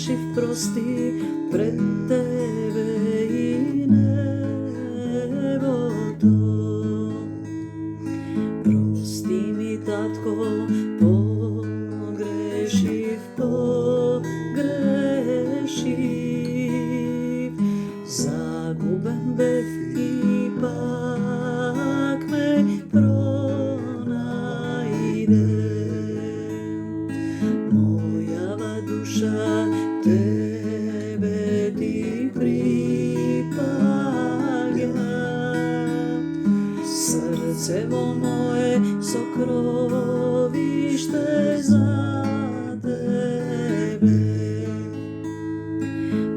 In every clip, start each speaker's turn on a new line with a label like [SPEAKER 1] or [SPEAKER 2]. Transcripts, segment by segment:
[SPEAKER 1] грешив, прости пред тебе и небото. Прости ми, татко, погрешив, загубен бев и пак ме пронайде. Мојава душа тебе ти припаѓа, срцево мое сокровиште за тебе.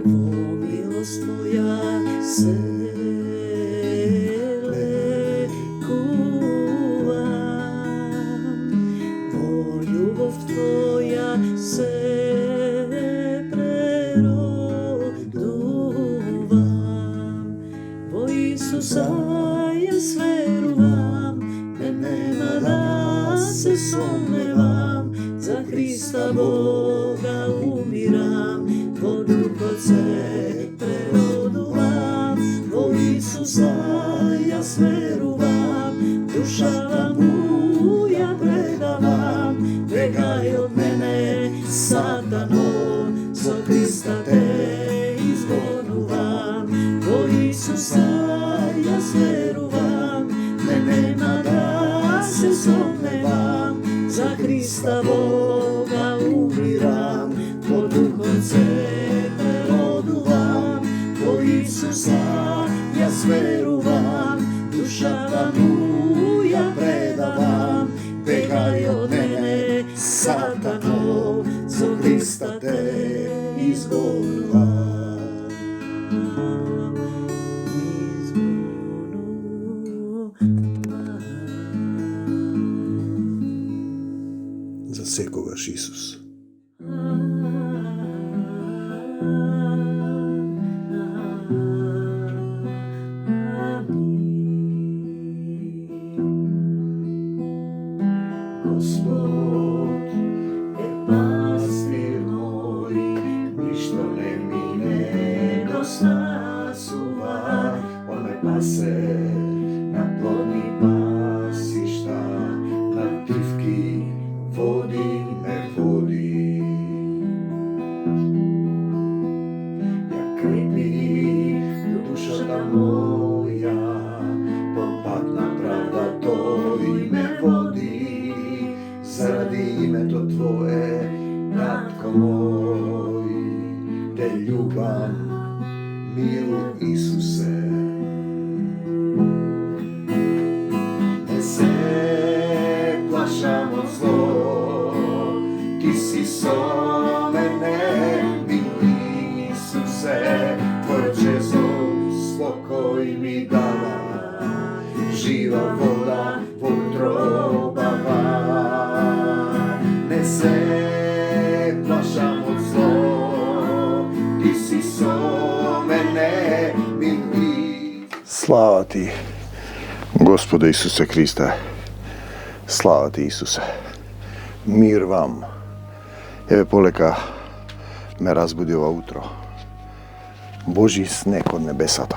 [SPEAKER 1] Во милост твоја се лекувам, во љубов твоја се преродувам. Во Исуса јас верувам, ме нема да се сомневам, за Христа Бога умирам, во Духот се преродувам. Во Исуса јас верувам, душава му ја предавам. Бегај од мене, Сатано, со Христа те изгонувам. Во Исуса јас верувам, ме нема да се сомневам, за Христа Бога умирам, во Духот се преродувам. Во Исуса јас верувам, душава му ја предавам. Бегај од мене, Сатано, со Христа те изгонувам.
[SPEAKER 2] За секогаш Исус.
[SPEAKER 1] Господ е пастир мој, ништо не ми недостасува. Он ме пасе на плодни пасишта, на тивки води ме води. Ја крепи душата моја, по пат на правда тој ме води. Заради името Твое, татко мој, те љубам, мил Исусе. Не се плашам од зло, ти си со мене, мил Исусе. Твојот жезл спокој ми дава, жива вода во утробава. Не се плашам од зло, ти си со мене, мили.
[SPEAKER 2] Слава ти, Господе Исусе Христе. Слава ти, Исусе. Мир вам. Еве полека ме разбуди ова утро. Божи снег од небесата.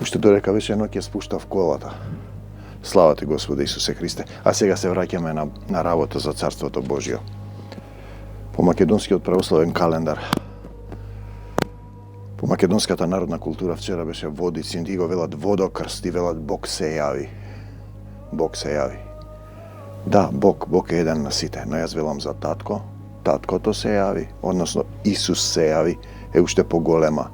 [SPEAKER 2] Уште додека беше ноќ ја спуштав колата. Слава ти, Господе Исусе Христе. А сега се враќаме на работа за Царството Божјо. По македонскиот православен календар, по македонската народна култура вчера беше водицин, ти го велат водокрст, ти велат Бог се јави. Бог се јави. Да, Бог е еден на сите, но јас велам за татко, таткото се јави, односно Исус се јави, е уште поголема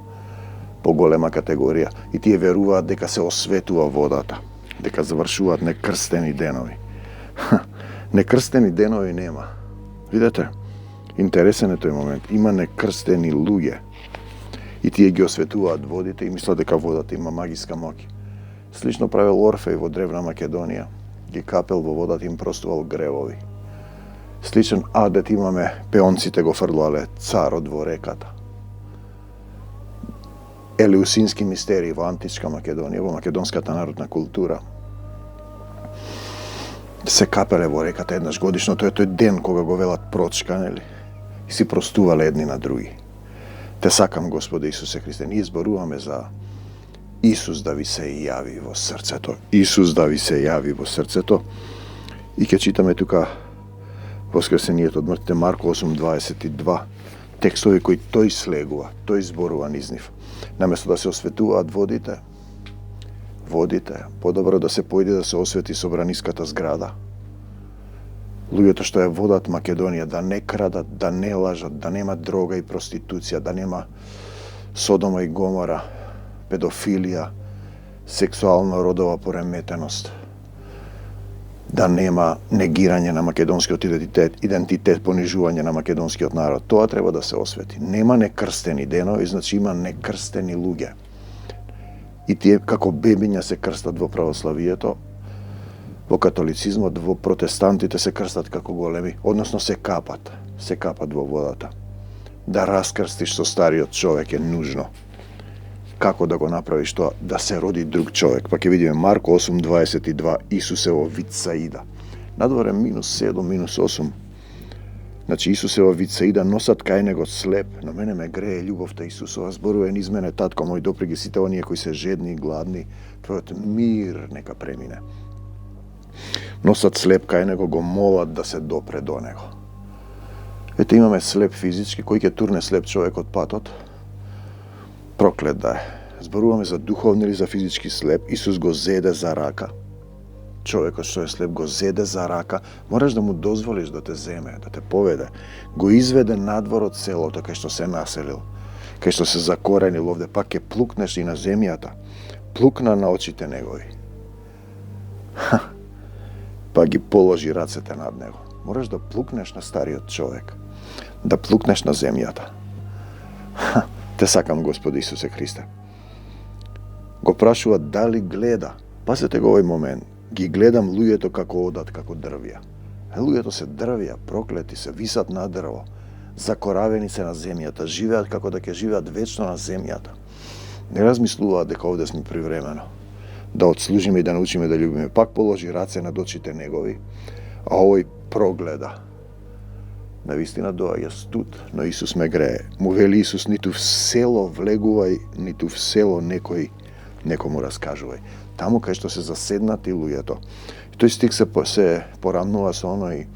[SPEAKER 2] категорија. И тие веруваат дека се осветува водата, дека завршуваат некрстени денови. Некрстени денови нема. Видете, интересен е тој момент. Има некрстени луѓе. И тие ги осветуваат водите и мислат дека водата има магиска моќ. Слично правил Орфеј во древна Македонија. Ги капел во водата, им простувал гревови. Сличен адет имаме, пеонците го фрлале царот во реката. Елеусински мистерии во античка Македонија, во македонската народна култура. Се капеле во реката еднаш годишно, тој е тој ден кога го велат прочка, нели? И и си простувале едни на други. Те сакам, Господи Исусе Христе, ние зборуваме за Исус да ви се јави во срцето. Исус да ви се јави во срцето. И ќе читаме тука Воскресението од мртвите, Марко 8:22, текстови кои тој слегува, тој зборува низ нив. Наместо да се осветуваат водите, подобро да се појде да се освети собраниската зграда. Луѓето што ја водат Македонија да не крадат, да не лажат, да нема дрога и проституција, да нема Содома и Гомора, педофилија, сексуална родова пореметеност, да нема негирање на македонскиот идентитет, понижување на македонскиот народ. Тоа треба да се освети. Нема некрстени денови, значи има некрстени луѓе. И тие како бебиња се крстат во православието, во католицизмот, во протестантите се крстат како големи, односно се капат во водата. Да раскрстиш со стариот човек е нужно. Како да го направиш тоа? Да се роди друг човек. Па ќе видиме Марко 8:22, Исус е во Витсаида. Надворе -7, -8. Значи Исус е во Витсаида, носат кај него слеп, но мене ме грее љубовта Исусова, зборува низ мене, татко мој, допри ги сите оние кои се жедни и гладни, твојот мир нека премине. Носат слеп кај него, го молат да се допре до него. Ете, имаме слеп физички, кој ќе турне слеп човек од патот? Проклет да е. Зборуваме за духовни или за физички слеп. Исус го зеде за рака. Човекот што е слеп го зеде за рака. Мораш да му дозволиш да те земе, да те поведе. Го изведе надвор од селото кај што се населил, кај што се закоренил овде, пак ќе плукнеш и на земјата. Плукна на очите негови. Па ги положи рацете над него. Мораш да плукнеш на стариот човек, да плукнеш на земјата. Те сакам, Господи Исусе Христе. Го прашува дали гледа. Пазете го овој момент. Ги гледам луѓето како одат, како дрвја. Луѓето се дрвја, проклети се, висат на дрво, закоравени се на земјата, живеат како да ќе живеат вечно на земјата. Не размислуваат дека овде сме привремено. Да отслужиме и да научиме да љубиме. Пак положи раце над очите негови, а овој прогледа. Навистина доаѓа студ, но Исус ме грее. Му вели Исус, ниту в село влегувај, ниту в село некому раскажувај. Таму кај што се заседнати луѓето. И тој стих се порамнува со оној,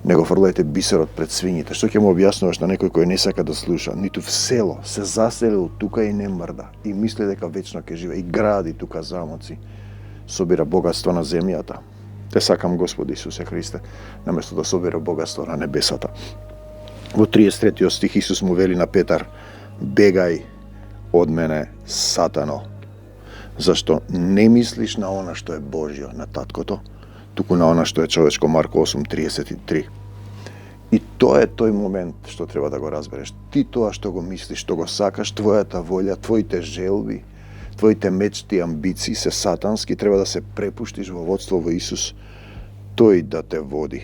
[SPEAKER 2] не го фрлајте бисерот пред свињите. Што ќе му објаснуваш на некој кој не сака да слуша? Ниту в село се заселил тука и не мрда. И мисли дека вечно ќе живее. И гради тука замоци. Собира богатство на земјата. Те сакам, Господи Исусе Христе, наместо да собира богатство на небесата. Во 33 стих Исус му вели на Петар: бегај од мене, Сатано, зашто не мислиш на она што е Божјо, на таткото, туку на она што е човечко. Марко 8:33. И тоа е тој момент што треба да го разбереш. Ти тоа што го мислиш, што го сакаш, твојата волја, твоите желби, твоите мечти, амбиции се сатански, треба да се препуштиш во водство во Исус, тој да те води.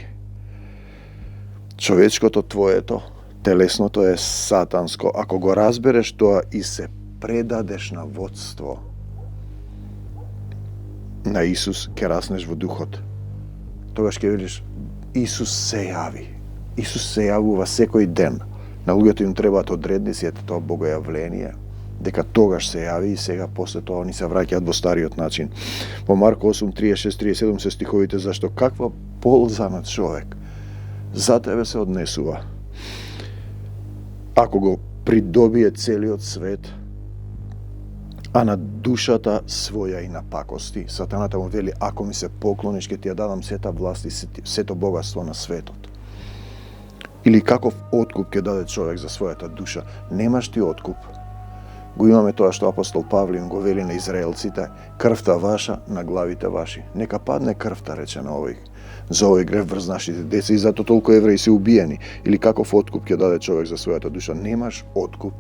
[SPEAKER 2] Човечкото твоето, телесното е сатанско. Ако го разбереш тоа и се предадеш на водство на Исус, ќе раснеш во духот. Тогаш ќе видиш Исус се јави. Исус се јавува секој ден. На луѓето им требаат одредници, ето тоа богојавление, дека тогаш се јави и сега после тоа они се враќаат во стариот начин. Во Марко 8:36-37 се стиховите, зашто каква полза на човек за тебе се однесува ако го придобие целиот свет, а на душата своја и на пакости. Сатаната му вели: ако ми се поклониш, ќе ти ја дадам сета власт и сето богатство на светот. Или каков откуп ќе даде човек за својата душа? Немаш ти откуп. Го имаме тоа што апостол Павле им го вели на израелците: крвта ваша на главите ваши. Нека падне крвта, рече на овој, за овој грев врз нашите деца, и зато толку евреи се убиени. Или каков откуп ќе даде човек за својата душа? Немаш откуп,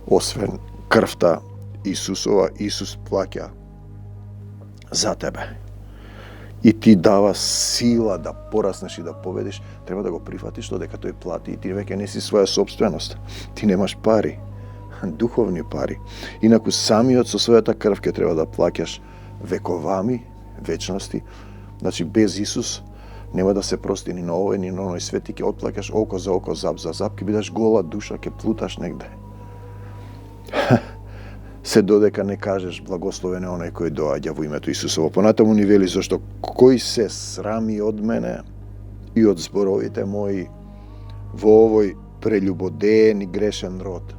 [SPEAKER 2] освен крвта Исусова. Исус плаќа за тебе. И ти дава сила да пораснеш и да победиш. Треба да го прифатиш тоа, дека тој плати и ти веќе не си своја собственост. Ти немаш пари, духовни пари. Инаку самиот со својата крв ќе треба да плаќаш вековами, вечности. Значи без Исус Нема да се прости ни на овој, ни на оној свет, ти ќе отплакаш око за око, зап за зап, ќе бидеш гола душа, ќе плуташ негде. Се додека не кажеш благословен е оној кој доаѓа во името Исусово. Понатаму ни вели зашто кој се срами од мене и од зборовите мои во овој прелюбодеен и грешен род.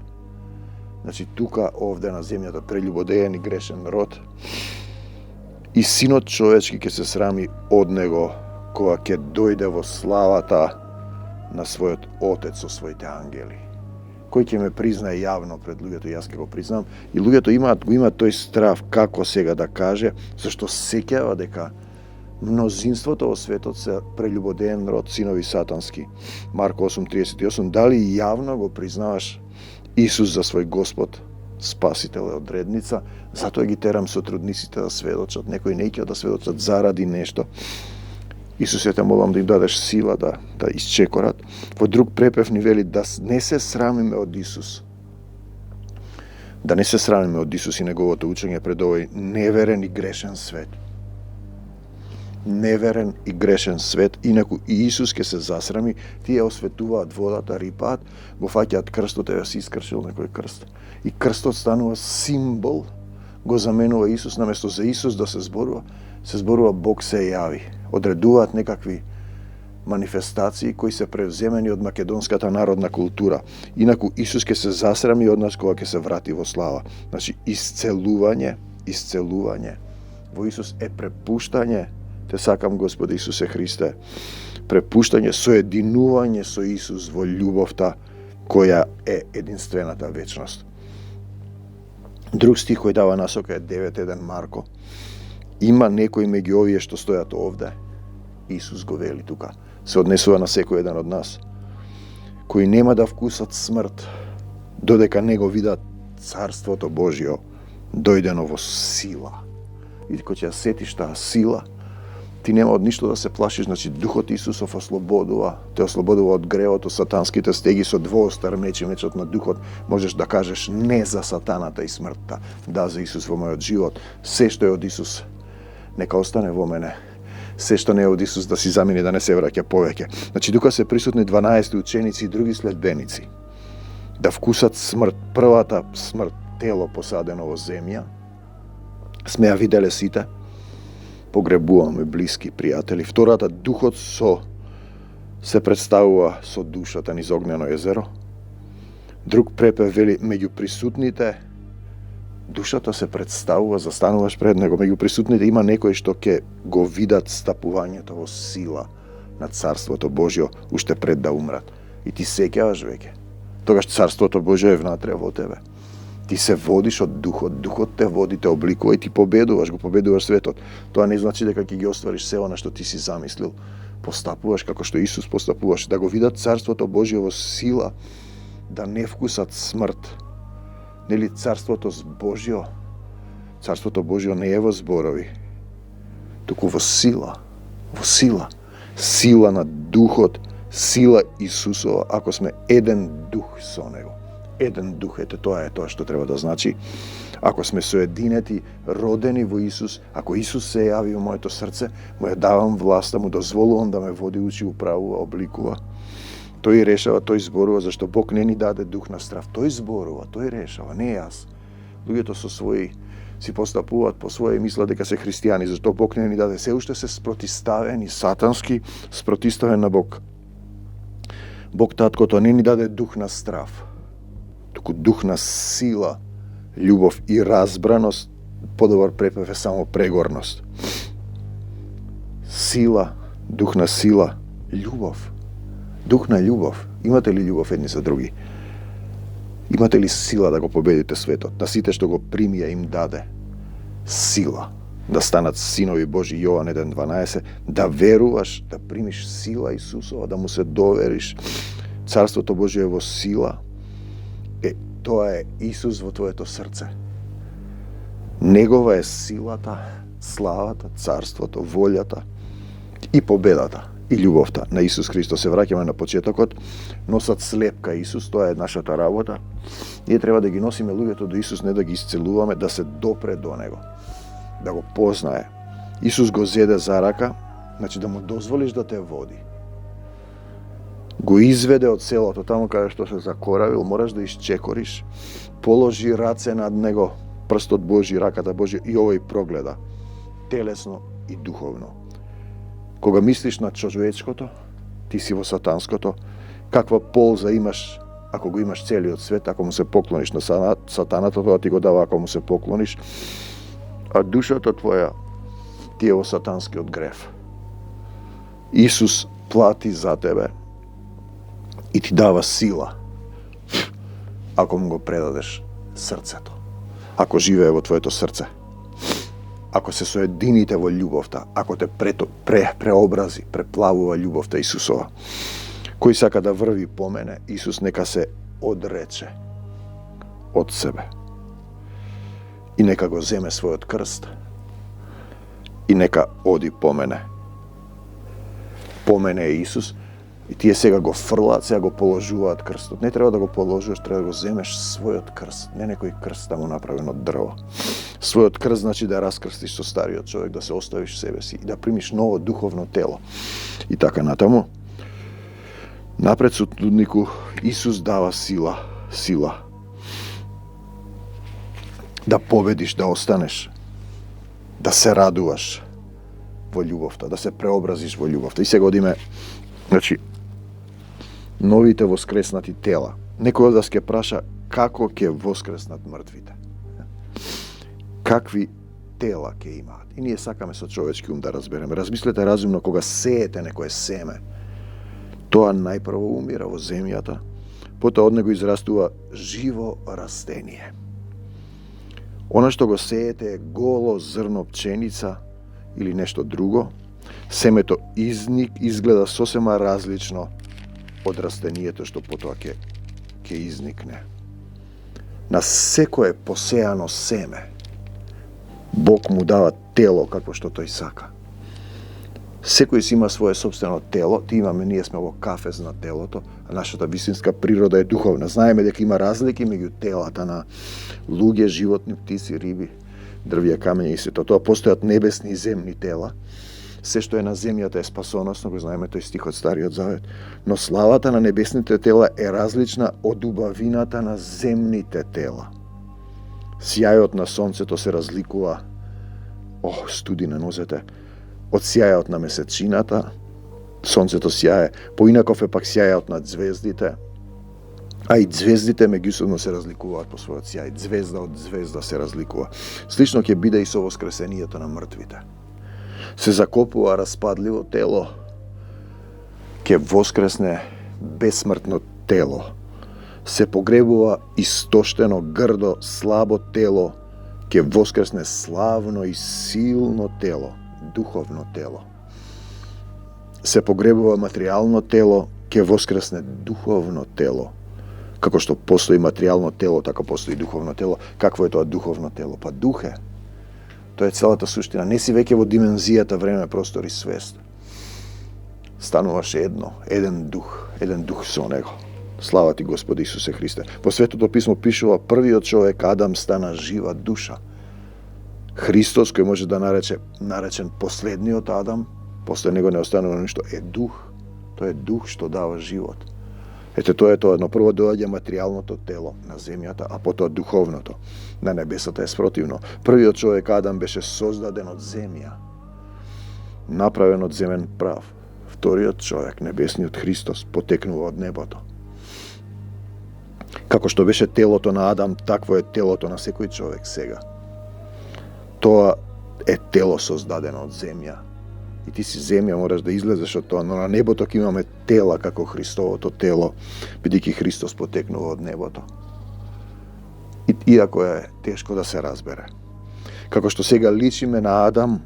[SPEAKER 2] Значи тука овде на земјата прелюбодеен и грешен род и синот човечки ќе се срами од него кога ќе дојде во славата на својот Отец со своите ангели. Кој ќе ме признае јавно пред луѓето, јас ќе го признам. И луѓето имаат тој страв како сега да каже, зашто сеќава дека мнозинството во светот се прелюбодеен род, синови сатански. Марко 8:38, дали јавно го признаваш Исус за свој Господ, Спасител и одредница, затоа ги терам сотрудниците да сведочат, некои не ќе да сведочат заради нешто. Исусе, те молам да им дадеш сила да исчекорат. Во друг препев ни вели да не се срамиме од Исус. Да не се срамиме од Исус и неговото учење пред овој неверен и грешен свет. Неверен и грешен свет, инаку и Исус ќе се засрами, тие осветуваат водата, рипаат, го фаќаат крстот, еве си искршил некој крст. И крстот станува символ, го заменува Исус, наместо за Исус да се зборува Бог се јави. Одредуваат некакви манифестации кои се превземени од македонската народна култура. Инаку Исус ќе се засрами од нас кога ќе се врати во слава. Значи исцелување во Исус е препуштање. Те сакам, Господи Исусе Христе, препуштање, соединување со Исус во љубовта која е единствената вечност. Друг стих кој дава насока е 9:1 Марко. Има некои меѓу овие што стојат овде, Исус го вели тука, се однесува на секој еден од нас, кои нема да вкусат смрт, додека не го видат Царството Божјо дојдено во сила. И кога ќе ја сетиш таа сила, ти нема од ништо да се плашиш, значи Духот Исусов те ослободува од гревот, од сатанските стеги со двоостар меч и мечот на Духот. Можеш да кажеш не за сатаната и смртта, да за Исус во мојот живот. Се што е од Исус, нека остане во мене. Се што не е од Исус да си замени, да не се враќа повеќе. Значи тука се присутни 12 ученици и други следбеници. Да вкусат смрт, првата смрт, тело посадено во земја, сме ја виделе сите, погребуваме блиски пријатели. Втората, Духот се представува со душата низ огнено езеро. Друг препев вели, меѓу присутните, душата се представува, застануваш пред него, меѓу присутните има некои што ќе го видат стапувањето во сила на Царството Божјо, уште пред да умрат. И ти сеќаваш веќе. Тогаш Царството Божјо е внатре во тебе. Ти се водиш од Духот, Духот те води, те обликува и ти го победуваш светот. Тоа не значи дека ќе ги оствариш се она што ти си замислил. Постапуваш како што Исус постапуваш, да го видат Царството Божјо во сила, да не вкусат смрт. Нели Царството Божјо не е во зборови, туку во сила, сила на Духот, сила Исусова, ако сме еден дух со него. Еден дух, тоа е тоа што треба да значи. Ако сме соединети, родени во Исус, ако Исус се јави во моето срце, му ја давам власта, му дозволувам да ме води, учи, управува, обликува. Тој решава, тој зборува, зашто Бог не ни даде дух на страв. Тој зборува, тој решава, не јас. Луѓето со своји си постапуваат по своје, мислат дека се христијани, зашто Бог не ни даде. Се уште се спротиставени, сатански, спротиставен на Бог. Бог таткото не ни даде дух на страв, туку дух на сила, љубов и разбраност. Подобар препев е само прегорност. Сила, дух на сила, љубов. Дух на љубов. Имате ли љубов едни за други? Имате ли сила да го победите светот? На сите што го примија им даде сила да станат синови Божи, Јован 1:12, да веруваш, да примиш сила Исусова, да му се довериш. Царството Божие во сила. Тоа е Исус во твоето срце. Негова е силата, славата, царството, волјата и победата и љубовта на Исус Христос. Се враќаме на почетокот. Носат слепка Исус, тоа е нашата работа. Ние треба да ги носиме луѓето до Исус, не да ги исцелуваме, да се допре до него, да го познае. Исус го зеде за рака Значи да му дозволиш да те води. Го изведе од селото, таму каде што се закоравил, мораш да исчекориш, положи раце над него, прстот Божи, раката Божи, и овој прогледа, телесно и духовно. Кога мислиш на човечкото, ти си во сатанското, каква полза имаш ако го имаш целиот свет, ако му се поклониш на сатаната, тоа ти го дава ако му се поклониш, а душата твоја ти е во сатанскиот греф. Исус плати за тебе и ти дава сила ако му го предадеш срцето, ако живее во твоето срце, ако се соедините во љубовта, ако те преобрази, преплавува љубовта Исусова. Кој сака да врви по мене, Исус нека се одрече од себе и нека го земе својот крст и нека оди по мене. По мене е Исус и тие сега го фрлаат, сега го положуваат крстот. Не треба да го положуваш, треба да го земеш својот крст, не некој крст таму направен од дрво. Својот крст значи да раскрстиш со стариот човек, да се оставиш себе си и да примиш ново духовно тело. И така натаму. Напред сутуднику Исус дава сила. Да победиш, да останеш, да се радуваш во љубовта, да се преобразиш во љубовта. И сега одиме, значи, новите воскреснати тела. Некој од вас ќе праша како ќе воскреснат мртвите. Какви тела ќе имаат. И ние сакаме со човечки ум да разбереме. Размислете разумно кога сеете некое семе. Тоа најпрво умира во земјата, потоа од него израстува живо растение. Она што го сеете е голо зрно пченица или нешто друго. Семето изгледа сосема различно од растението што потоа ќе изникне. На секое посеано семе Бог му дава тело какво што тој сака. Секој си има свое собствено тело, ние сме во кафез на телото, а нашата вистинска природа е духовна. Знаеме дека има разлики меѓу телата на луѓе, животни, птици, риби, дрвја, камења и сето тоа. Постојат небесни и земни тела. Се што е на земјата е спасоносно, го знаеме тој стих од Стариот Завет, но славата на небесните тела е различна од убавината на земните тела. Сјајот на сонцето се разликува, студи на нозете, од сјајот на месечината. Сонцето сјае, поинаков е пак сјајот на звездите, а и звездите меѓусебно се разликуваат по својот сјај. Звезда од звезда се разликува. Слично ќе биде и со воскресението на мртвите. Се закопува распадливо тело, ќе воскресне бесмртно тело. Се погребува истоштено, грдо, слабо тело, ќе воскресне славно и силно тело, духовно тело. Се погребува материјално тело, ќе воскресне духовно тело. Како што постои материјално тело, така постои духовно тело. Какво е тоа духовно тело? Па дух е. Тоа е целата суштина. Не си веќе во димензијата време, простор и свест. Стануваш еден дух со него. Слава ти Господи Исусе Христе. По Светото писмо пишува првиот човек Адам стана жива душа. Христос, кој може да наречен последниот Адам, после него не останува ништо, е дух. Тој е дух што дава живот. Ете, тоа е тоа, но прво доаѓа материјалното тело на земјата, а потоа духовното. На небесата е спротивно. Првиот човек Адам беше создаден од земја, направен од земен прав. Вториот човек, небесниот Христос, потекнува од небото. Како што беше телото на Адам, такво е телото на секој човек сега. Тоа е тело создадено од земја. И ти си земја, мораш да излезеш од тоа, но на небото ќе имаме тела како Христовото тело, бидејќи Христос потекнува од небото. Иако е тешко да се разбере. Како што сега личиме на Адам,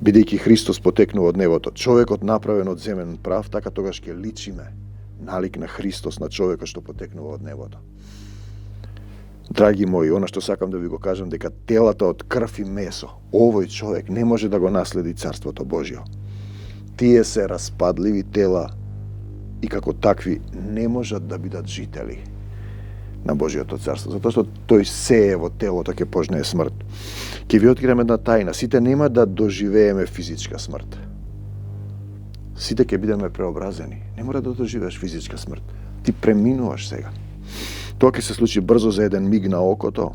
[SPEAKER 2] бидејќи Христос потекнува од небото, човекот направен од земен прав, така тогаш ќе личиме налик на Христос, на човекот што потекнува од небото. Драги мои, она што сакам да ви го кажам, дека телата од крв и месо, овој човек не може да го наследи Царството Божјо. Тие се распадливи тела и како такви не можат да бидат жители на Божјото Царство, затоа што тој сее во телото ќе пожнее смрт. Ќе ви открием една тајна, сите нема да доживееме физичка смрт. Сите ќе бидеме преобразени. Не мора да доживееш физичка смрт. Ти преминуваш сега. Тоа ќе се случи брзо за еден миг на окото,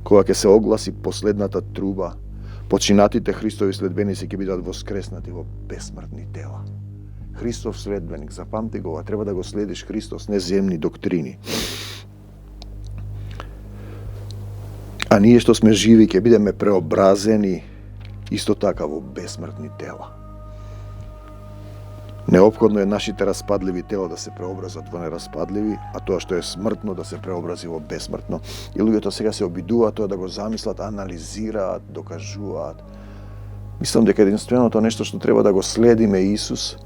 [SPEAKER 2] кога ќе се огласи последната труба. Починатите Христови следбеници ќе бидат воскреснати во бесмртни тела. Христов следбеник, запамти го, треба да го следиш Христос, не земни доктрини. А ние што сме живи ќе бидеме преобразени исто така во бесмртни тела. Неопходно е нашите распадливи тела да се преобразат во нераспадливи, а тоа што е смртно да се преобрази во бесмртно. И луѓето сега се обидуваат тоа да го замислат, анализираат, докажуваат. Мислам дека единственото нешто што треба да го следиме Исус,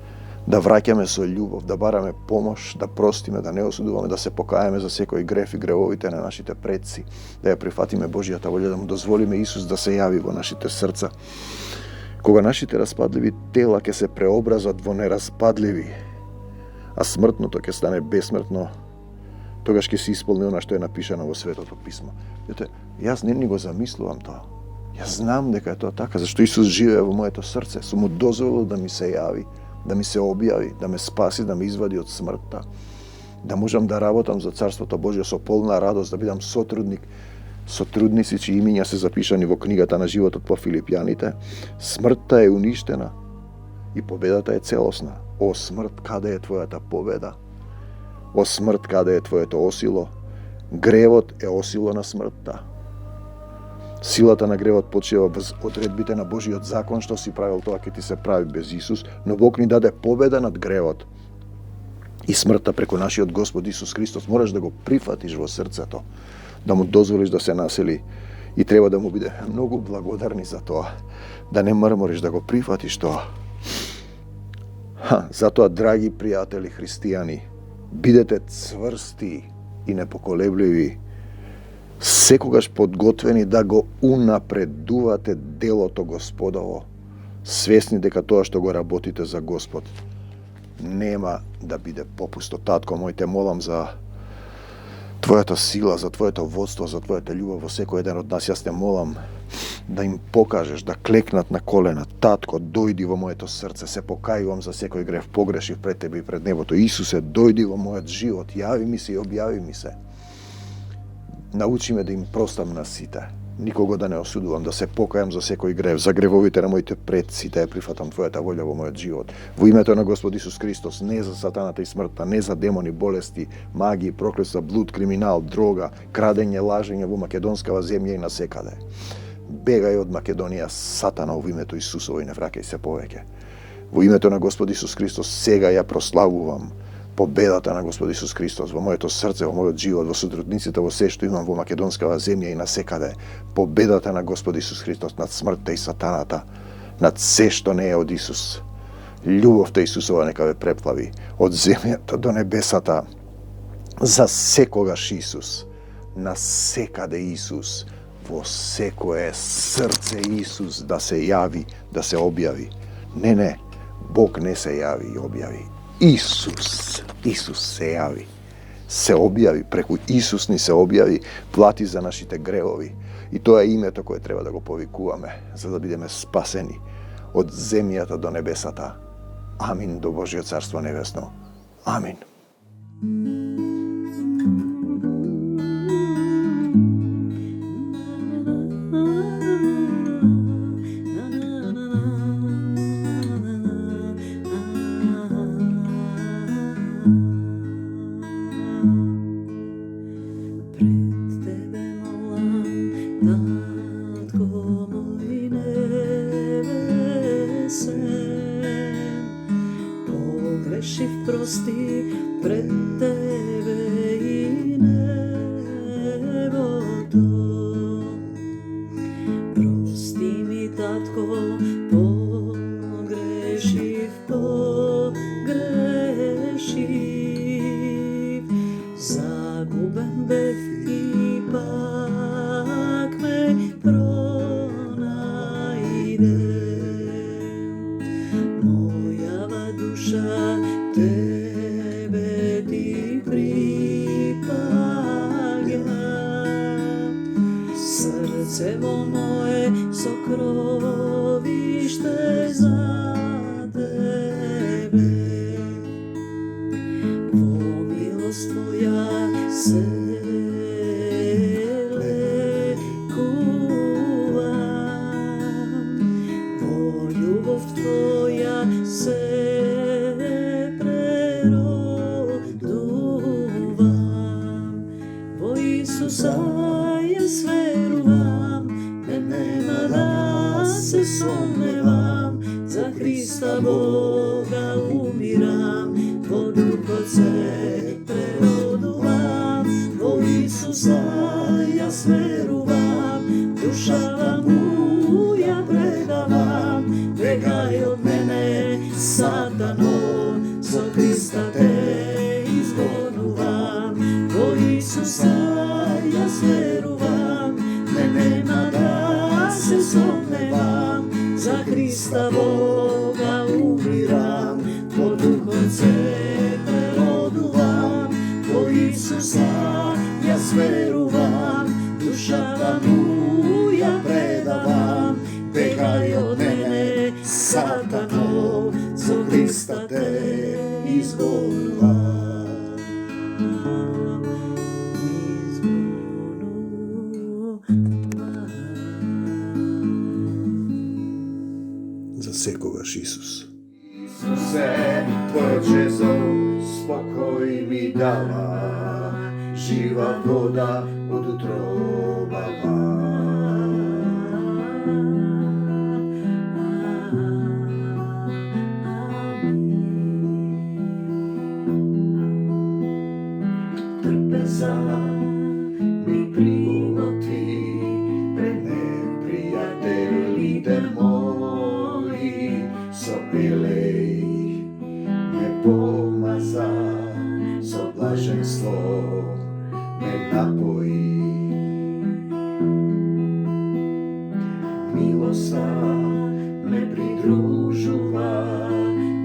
[SPEAKER 2] да враќаме со љубов, да бараме помош, да простиме, да не осудуваме, да се покаеме за секој греф и гревовите на нашите предци, да ја прифатиме Божјата волја, да му дозволиме Исус да се јави во нашите срца. Кога нашите распадливи тела ќе се преобразат во нераспадливи, а смртното ќе стане бесмртно, тогаш ќе се исполни она што е напишано во Светото Писмо. Видите, јас не ни го замислувам тоа. Јас знам дека е тоа така, зашто Исус живее во моето срце. Сум му дозволил да ми се јави, да ми се објави, да ме спаси, да ме извади од смртта, да можам да работам за Царството Божјо со полна радост, да бидам сотрудници чии имиња се запишани во книгата на животот по Филипјаните. Смртта е уништена и победата е целосна. О смрт, каде е твојата победа? О смрт, каде е твоето осило? Гревот е осило на смртта. Силата на гревот почива без одредбите на Божиот закон, што си правил тоа ќе ти се прави без Исус, но Бог ни даде победа над гревот и смртта преку нашиот Господ Исус Христос. Мораш да го прифатиш во срцето, да му дозволиш да се насели и треба да му биде многу благодарни за тоа, да не мрмориш, да го прифатиш тоа. Затоа, драги пријатели христијани, бидете цврсти и непоколебливи, секогаш подготвени да го унапредувате делото Господово, свесни дека тоа што го работите за Господ нема да биде попусто. Татко мој, те молам за Твојата сила, за Твоето водство, за Твојата љубов во секој еден од нас. Јас те молам да им покажеш, да клекнат на колена. Татко, дојди во моето срце, се покајувам за секој грев, погрешив пред Тебе и пред небото. Исусе, дојди во мојот живот, јави ми се и објави ми се. Научи ме да им простам на сите, никого да не осудувам, да се покајам за секој грев, за гревовите на моите предци, да ја прифатам Твојата волја во мојот живот. Во името на Господ Исус Христос, не за сатаната и смртта, не за демони, болести, магии, проклетства, блуд, криминал, дрога, крадење, лажење во македонскава земја и насекаде. Бегај од Македонија, сатана, во името Исусово, и не враќај се повеќе. Во името на Господ Исус Христос сега ја прославувам победата на Господ Исус Христос во моето срце, во мојот живот, во сотрудниците, во се што имам во македонскава земја и насекаде. Победата на Господ Исус Христос над смртта и сатаната, над се што не е од Исус. Љубовта Исусова нека ве преплави од земјата до небесата. За секогаш Исус, на секаде Исус, во секое срце Исус да се јави, да се објави. Не, Бог не се јави и објави. Исус се јави, се објави, преку Исус ни се објави, плати за нашите гревови. И тоа е името кое треба да го повикуваме, за да бидеме спасени од земјата до небесата. Амин, до Божјо Царство Небесно. Амин.
[SPEAKER 3] Прости пред Тебе и небото. Прости ми, Татко, погрешив, загубен бев и пак ме пронајде. Мојава душа Тебе ти припаѓа, срцево мое сокровиште за Тебе. roduvam. Vo Isusa ja sveruvam, ne nema da se sumnjevam, za Hrista Boga umiram, vo Duhoce preroduvam. Vo Isusa ja sveruvam, duša mu ja predavam, begaj od mene satano, za Hrista te izgonuvam. Vo Isusa ja sveruvam, ne nema da se sumnjevam, za Hrista Boga umiram, po Duhoce preroduvam. Vo Isusa ja sveruvam, duša mu ja predavam, begaj od mene satano, za Hrista te izgonuvam.
[SPEAKER 2] Zasekogaš Isus.
[SPEAKER 1] Isuse, tvoje čezo spokoj mi dala, živa voda od utrobava. Trpeza mi prigoti, pre neprijatelji moji, so milej me pomaza, so blaženstvo me napoji. Milosa me pridružuva,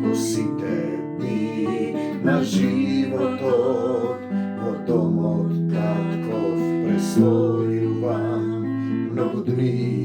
[SPEAKER 1] posi tebi na životot, od dom od tatkov preslojuvam, mnogo dni